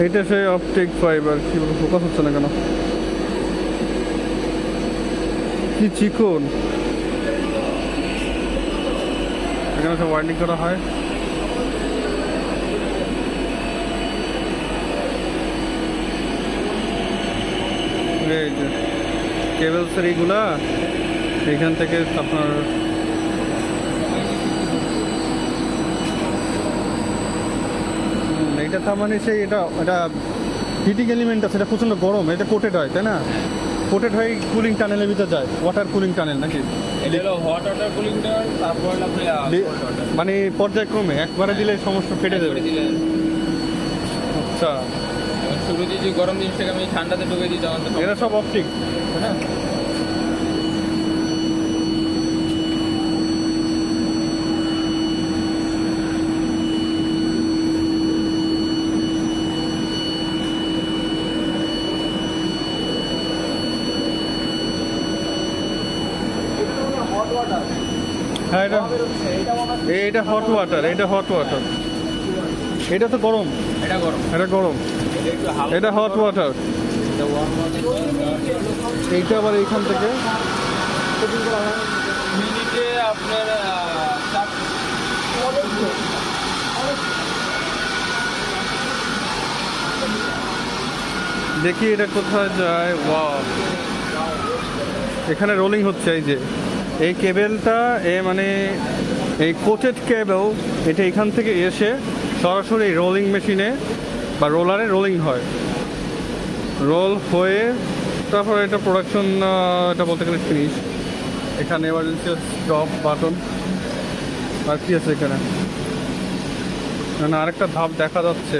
এটা সেই optic fibre, কি বলবো, ফোকাস হচ্ছে না কেন, কি চিকন। এখানে সব ওয়াইন্ডিং করা হয়। এই যে কেবলসের এইগুলা এখান থেকে আপনার এটা তার মানে সেই এটা এটা হিটিং এলিমেন্ট আছে, এটা প্রচণ্ড গরম, এটা কোটেড হয় তাই না? কোটেড হয়ে কুলিং টানেলের ভিতরে যায়, ওয়াটার কুলিং টানেল নাকি? এটা হলো হট ওয়াটার কুলিং টানেল, তারপর হলো আপনার কোল্ড ওয়াটার। মানে পর্যায়ক্রমে একবারে দিলে সমস্ত ফেটে যাবে। আচ্ছা, শুরুতে যে গরম জিনিসটাকে আমি ঠান্ডাতে ঢুকে দিই তখন তো এরা সব অপটিক, হ্যাঁ। হ্যাঁ, এটা হট ওয়াটার, এটা হট ওয়াটার, এটা তো গরম, এটা গরম, এটা গরম, এটা একটু হালকা, এটা হট ওয়াটার। এটা ওয়ার্ম ওয়াটার। এইটা আবার এইখান থেকে মিনিটে আপনার দেখি এটা কোথায় যায়। ওয়াও, এখানে রোলিং হচ্ছে। এই যে এই কেবেলটা মানে এই কোটেড কেবল, এটা এখান থেকে এসে সরাসরি রোলিং মেশিনে বা রোলারে রোলিং হয়, রোল হয়ে তারপর এটা প্রোডাকশন, এটা বলতে গেলে ফিনিশ। এখানে এমার্জেন্সি স্টপ বাটন, আর কি আছে এখানে, আরেকটা ধাপ দেখা যাচ্ছে।